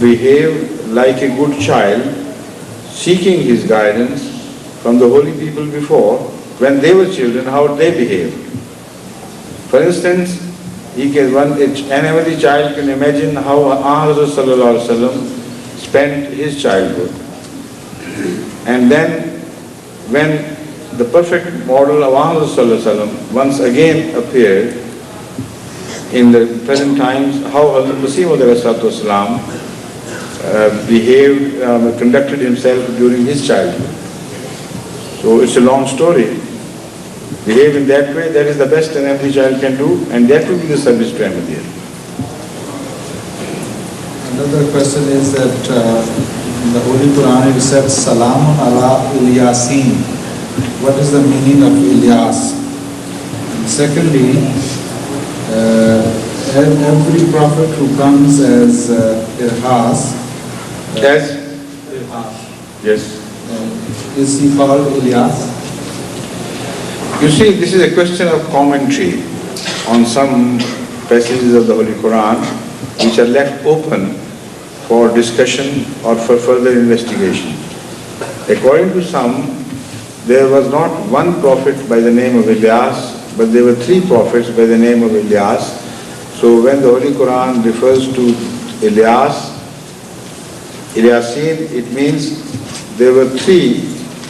behaved like a good child, seeking his guidance from the holy people before, when they were children, how they behaved. For instance, an Ahmadi child can imagine how Ahmad spent his childhood. And then, when the perfect model of Ahmad once again appeared in the present times, how Hazrat Masih behaved, conducted himself during his childhood. So it's a long story. Behave in that way, that is the best an Ahmadi child can do, and that will be the service to Ahmadiyya. Another question is that in the Holy Quran it says, Salamun ala Ilyasin. What is the meaning of Ilyas? And secondly, every prophet who comes as Irhas, Yes. Is he called Ilyas? You see, this is a question of commentary on some passages of the Holy Quran which are left open for discussion or for further investigation. According to some, there was not one prophet by the name of Ilyas, but there were three prophets by the name of Ilyas. So when the Holy Quran refers to Ilyasin, it means there were three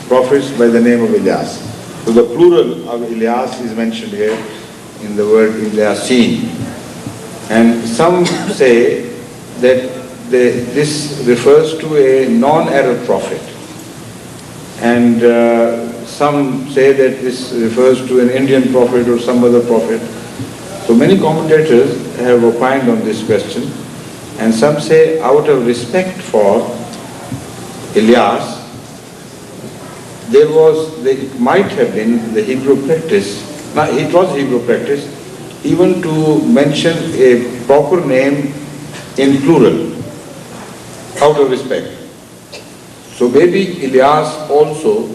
prophets by the name of Ilyas. So the plural of Ilyas is mentioned here in the word Ilyasin. And some say that this refers to a non-Arab prophet. And some say that this refers to an Indian prophet or some other prophet. So many commentators have opined on this question. And some say out of respect for Ilyas, it might have been the Hebrew practice, it was Hebrew practice, even to mention a proper name in plural, out of respect. So maybe Ilyas also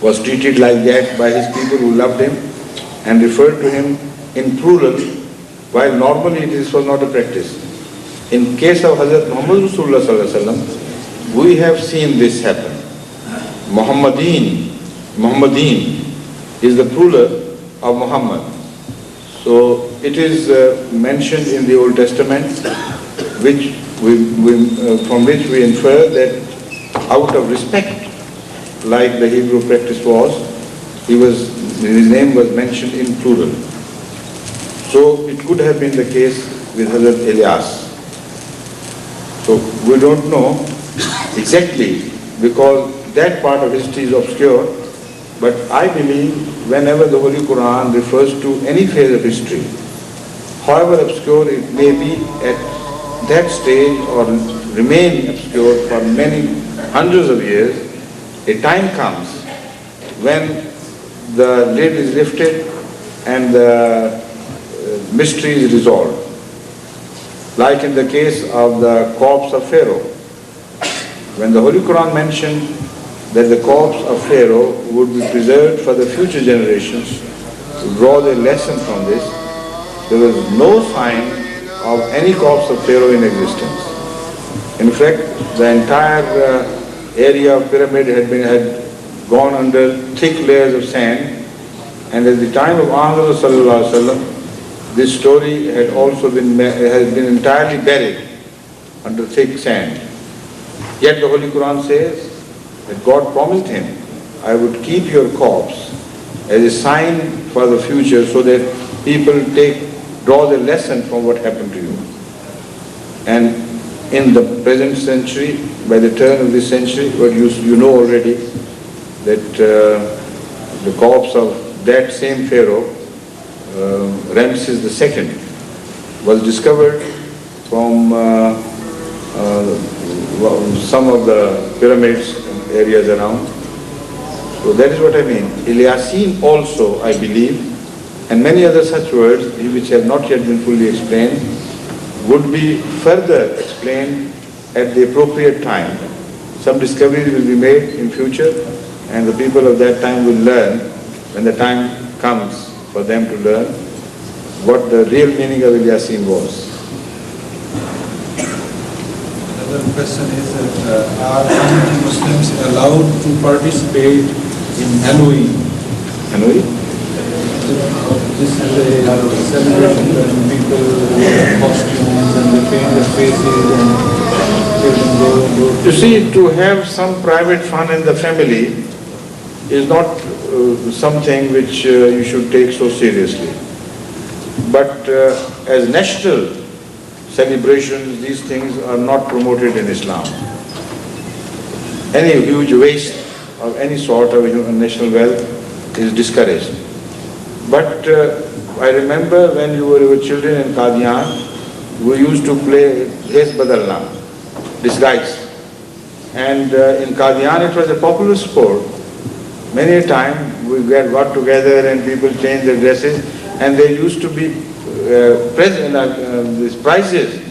was treated like that by his people who loved him and referred to him in plural, while normally this was not a practice. In case of Hazrat Muhammad Rasulullah Sallallahu Alaihi Wasallam, we have seen this happen. Muhammadin is the plural of Muhammad. So it is mentioned in the Old Testament, from which we infer that out of respect, like the Hebrew practice was, his name was mentioned in plural. So it could have been the case with Hazrat Ilyas. So we don't know exactly, because that part of history is obscure, but I believe whenever the Holy Quran refers to any phase of history, however obscure it may be at that stage or remain obscure for many hundreds of years, a time comes when the lid is lifted and the mystery is resolved. Like in the case of the corpse of Pharaoh. When the Holy Quran mentioned that the corpse of Pharaoh would be preserved for the future generations to draw their lesson from this, there was no sign of any corpse of Pharaoh in existence. In fact, the entire area of pyramid had gone under thick layers of sand, and at the time of Ahmad Sallallahu Alaihi Wasallam, this story has been entirely buried under thick sand. Yet the Holy Quran says that God promised him, I would keep your corpse as a sign for the future so that people draw their lesson from what happened to you. And in the present century, by the turn of this century, what you know already, that the corpse of that same Pharaoh, Ramses II, was discovered from some of the pyramids and areas around. So that is what I mean. Ilyasin also, I believe, and many other such words which have not yet been fully explained, would be further explained at the appropriate time. Some discoveries will be made in future, and the people of that time will learn, when the time comes for them to learn, what the real meaning of Ilyasin was. other question is that are Ahmadi Muslims allowed to participate in Halloween? Halloween? This is a celebration when people wear costumes and they paint their faces and children go. You see, to have some private fun in the family is not something which you should take so seriously. But as national celebrations, these things are not promoted in Islam. Any huge waste of any sort of national wealth is discouraged. But I remember when we were children in Qadian, we used to play Hes Badalna, disguise. And in Qadian it was a popular sport. Many a time we got together and people changed their dresses, and there used to be these prizes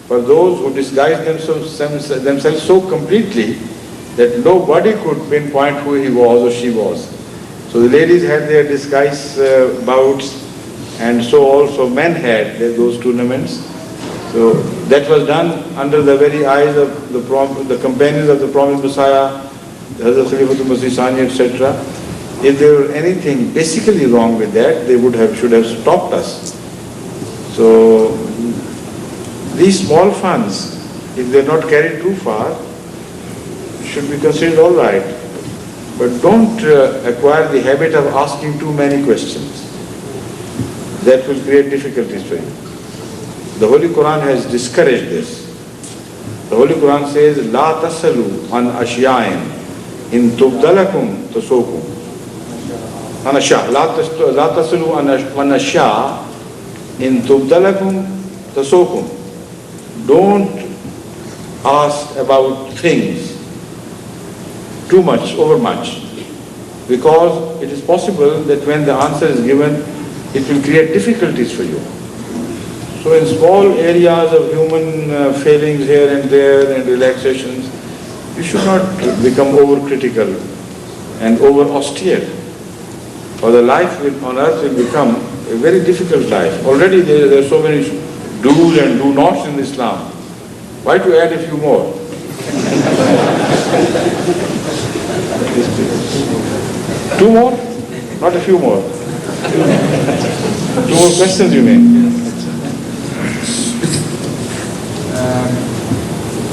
for those who disguised themselves so completely that nobody could pinpoint who he was or she was. So the ladies had their disguise bouts, and so also men had those tournaments. So that was done under the very eyes of the companions of the promised Messiah, Hazrat Khalifatul Masih Sani, etc. If there were anything basically wrong with that, they should have stopped us. So these small funds, if they're not carried too far, should be considered all right. But don't acquire the habit of asking too many questions. That will create difficulties for you. The Holy Quran has discouraged this. The Holy Quran says, "La tasalu an ashya'in in tubdalakum tasukum." Anasha, la tasalu an ashya in tubdalakum tasukum. Don't ask about things too much, overmuch, because it is possible that when the answer is given, it will create difficulties for you. So in small areas of human failings here and there and relaxations, you should not become overcritical and over austere. Or the life on earth will become a very difficult life. Already there are so many do's and do nots in Islam. Why to add a few more? Two more? Not a few more. Two more questions you may.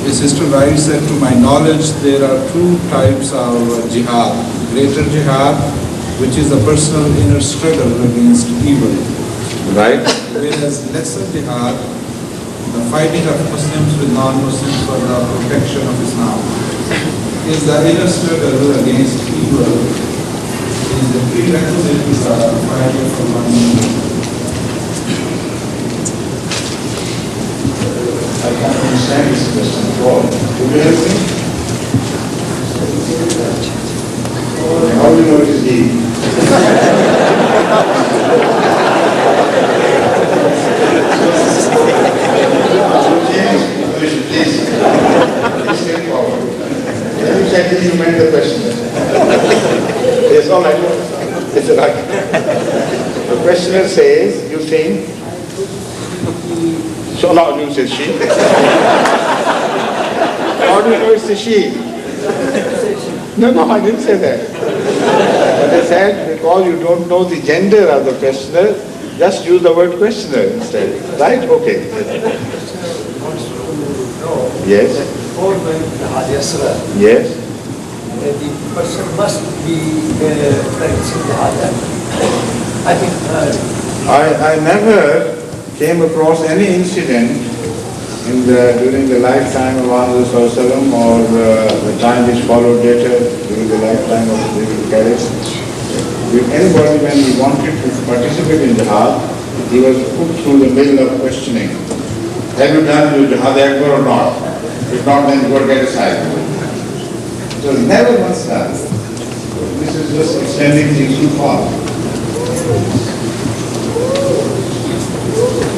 The sister writes that to my knowledge there are two types of jihad. Greater jihad, which is a personal inner struggle against evil. Right. Whereas lesser jihad, the fighting of Muslims with non-Muslims for the protection of Islam, is the inner struggle against evil, is the prerequisite to the fighting for one another. I can't understand this question at all. Could you help me? How do you know it is deep? Please step forward. You said this, you meant the question. Yes, all right. It's right. The questioner says, you think, so now you say she. How do you know it's a she? No, I didn't say that. But I said, because you don't know the gender of the questioner, just use the word questioner instead. Right? Okay. Yes. Before going to the Hajj, Yes. the person must be practicing the Hajj. I think I never came across any incident during the lifetime of Muhammad Sallallahu or the time which followed later during the lifetime of the Caliph. If anybody, when he wanted to participate in jihad, he was put through the mill of questioning. Have you done your jihad akbar or not? If not, then go get aside. So never once done. This is just extending things too far.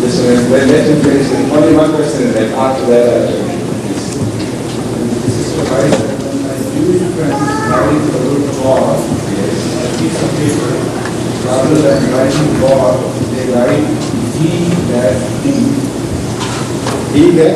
Listen, let him finish. Only one question, and after that I'll finish. This is the right that when a Jewish friend is writing the word God, a piece of paper, rather than writing God, they write he that he. He that